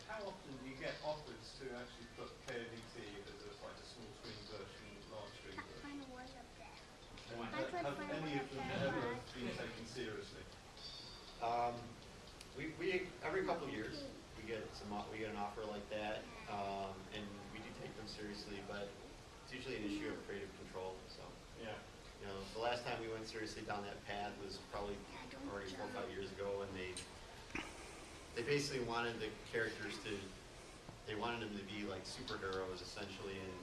how often do you get offers to actually put KVT as like a small screen version, large screen version? Have any of them ever been taken seriously? We every couple of years we get an offer like that, and we do take them seriously, but it's usually an issue of creative control. So yeah, the last time we went seriously down that path was probably already 4 or 5 years ago, and they basically wanted the characters to be like superheroes essentially, and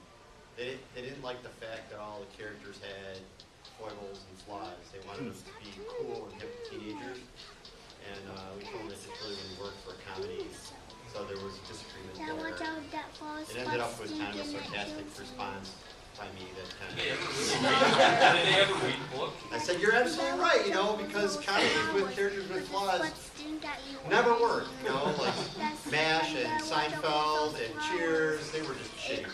they didn't like the fact that all the characters had foibles and flaws. They wanted them to be cool and hip teenagers. And we told them that just really wouldn't work for a comedy, so there was a disagreement there. It ended up with kind of a sarcastic response by me that kind of... Did they ever read the book? I said, you're absolutely right, because comedies with characters with flaws never work, like MASH and Seinfeld and Cheers, they were just shitty.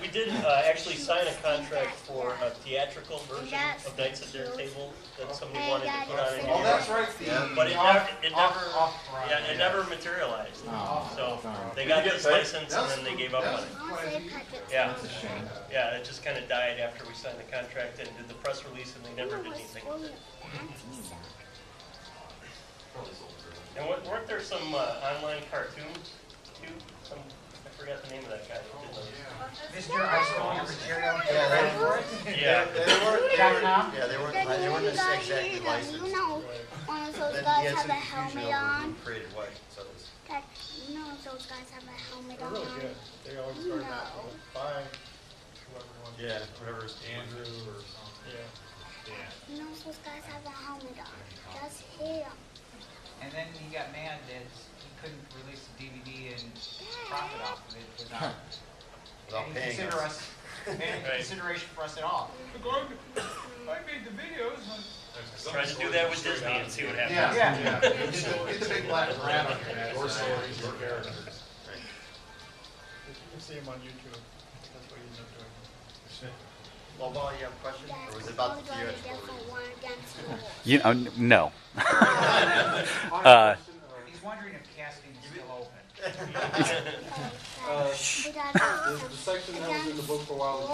We did actually sign a contract for a theatrical version of Knights at Their Table that somebody wanted to put on in New York. Oh, that's right. But it never materialized. So they got this license and then they gave up on it. Yeah. That's a shame. Yeah, it just kind of died after we signed the contract and did the press release, and they never did anything with it. And weren't there some online cartoons too? I forgot the name of that guy that did those. Mr. I Stole Your Material. Yeah. They weren't exactly licensed. One of those guys have a helmet on. Created what? So Those guys have a helmet They're on. really good. They always start out with 5, whoever wants. yeah, whatever. Andrew or something. Yeah. Those guys have a helmet on. Just him. And then he got mad that he couldn't release the DVD and profit off of it without any paying us. consideration for us at all. I made the videos. Try to do that with Disney and see what happens. Yeah. Get the big black rat on your head. Or stories or characters. You can see them on YouTube. That's what you end up doing. Well, Paul, you have a question? Or was it about the theatrical? No. He's wondering if casting is still open. The section that was in the book for a while was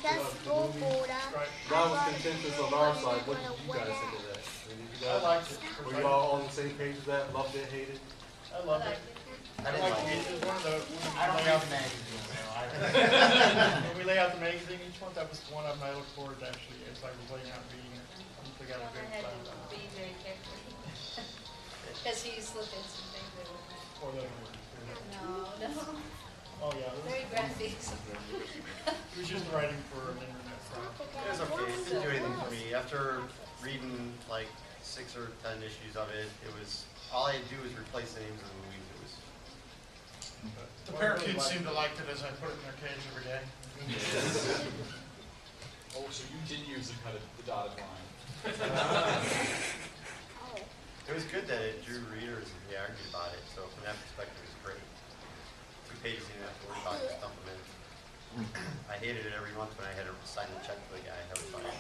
the movie. That was contentious on our side. What did you guys think of that? I liked it. Were you all on the same page with that? Loved it, hated it? I loved it. I didn't like it. It was one of the... I don't read the magazine, so When we lay out the magazine each month, that was one of them I look forward to actually, as I was laying out reading it. I got a good I had plan. to be very careful. Because he's looking at some things that were... For the... No. Oh, yeah. Very graphic. It was just writing for an internet site. It was okay. It didn't do anything for me. After reading like 6 or 10 issues of it, it was all I had to do was replace the names of the movies. It was. The parakeets seem to like it as I put it in their cage every day. Oh, so you did use the kind of the dotted line. It was good that it drew readers and they argued about it. So from that perspective, it was great. 2 pages, you didn't have to worry about it, just dump them in. I hated it every month when I had to sign the check for the guy. That was funny.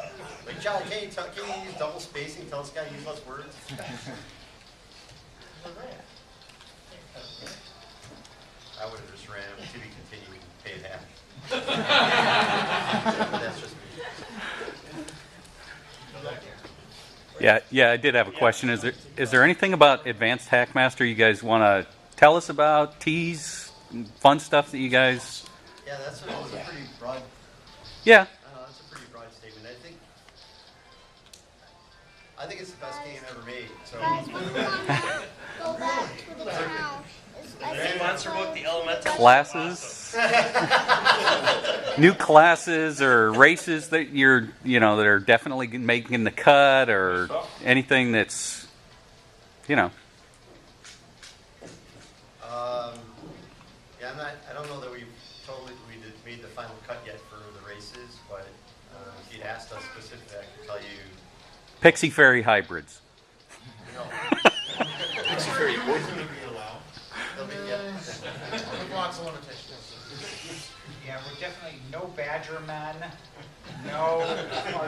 Like, Charlie, can you use double spacing? Tell this guy to use less words. I would have just ran him to be continued and paid half. But that's just me. Yeah, I did have a question. Is there anything about Advanced Hackmaster you guys want to tell us about? Tease, fun stuff that you guys... Yeah, that's a pretty broad... Yeah. That's a pretty broad statement. I think it's the best game ever made. So. Go back to the town. The monster book, the elemental Classes? New classes or races that that are definitely making the cut, or anything that's, Yeah, I don't know that we made the final cut yet for the races, but if you'd asked us specifically, I could tell you. Pixie Fairy hybrids. No. Pixie Fairy both going to be allowed? They'll be, yeah. With lots of limitations. Yeah, we're definitely no badger men, no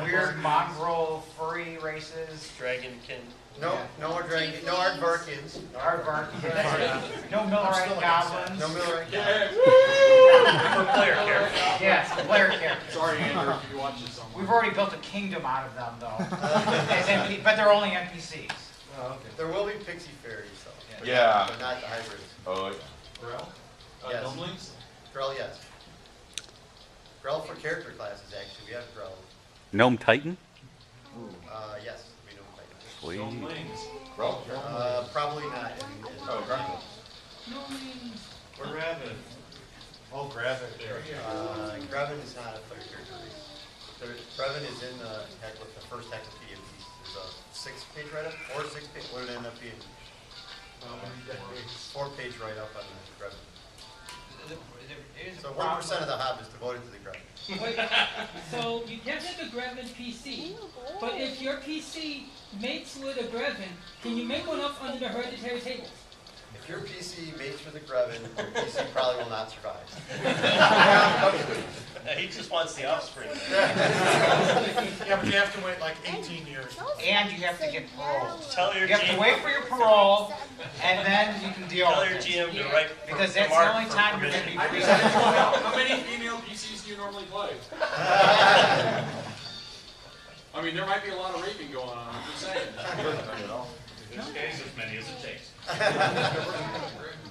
weird mongrel furry races. Dragonkin. No, no more dragon, no aardvarkians. Aardvark, no Millerite goblins. No Millerite goblins. For player character. Yes, player characters. Sorry, Andrew, if you watch this somewhere. We've already built a kingdom out of them, though. But they're only NPCs. Oh, okay. There will be pixie fairies though. But Yeah. not- But not the hybrids. Oh, Grell? Yes. Gnomelings? Grell, yes. Grell for character classes, actually. We have Grell. Gnome Titan? Yes, we know like Sweet. Gnomelings. probably not. Oh, right. Or Graven. Oh, Graven. Graven is not a player character race. Graven is in the first Hecklepedia piece. There's a 6-page write-up, or 6-page. What did it end up being? 4-page write-up on the Graven. So 1% of the hub is devoted to the Graven. Wait, so you can't have a Grevin PC, but if your PC mates with a Grevin, can you make one up under the hereditary tables? If your PC mates with a Graven, your PC probably will not survive. He just wants the offspring. Yeah, but you have to wait like 18 years. And you have to get parole. Tell your You have to GM, wait for your parole, and then you can deal tell with your it. GM to write Because for that's the Mark only for time you're going to permission. be free. How many female PCs do you normally play? I mean, there might be a lot of raping going on, I'm just saying.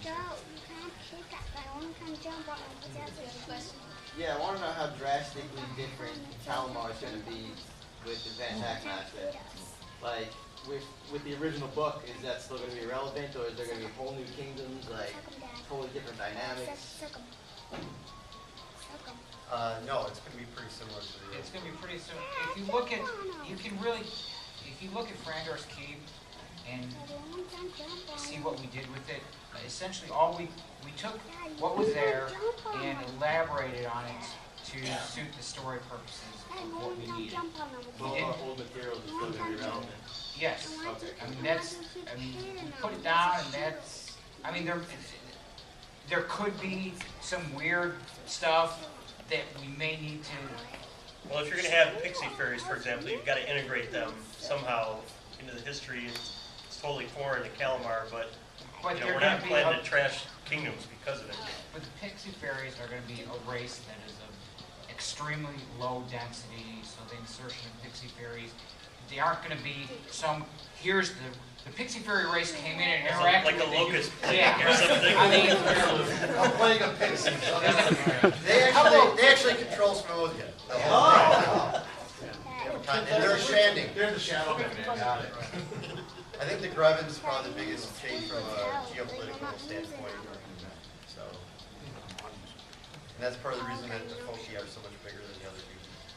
Joe, you can't pick up. I only can jump on the question. Yeah, I want to know how drastically different Calamar is going to be with the Van Hackmaster. Like, with the original book, is that still going to be relevant, or is there going to be whole new kingdoms, like totally different dynamics? No, it's going to be pretty similar to the. It's going to be pretty soon. If you look at, if you look at Frandor's Keep and see what we did with it, essentially we took what was there and elaborated on it to suit the story purposes of what we needed. All our old materials are still going to be relevant. Yes. Okay. We put it down and that's, there could be some weird stuff that we may need to. Well, if you're going to have pixie fairies, for example, you've got to integrate them somehow into the history. It's totally foreign to Calamar, but But we're they're not going to be planning to trash kingdoms because of it. But the pixie fairies are going to be a race that is of extremely low density, so the insertion of pixie fairies, they aren't going to be some, here's the pixie fairy race came in and interacted Like a with the locust youth. plague Yeah. or something. I mean, A plague of pixies. They actually control Smothia. The whole thing. And they're shanding. They're the shadow men. Got it. I think the Greven is probably the biggest change from a geopolitical standpoint. So, and that's part of the reason that the Foki are so much bigger than the other regions.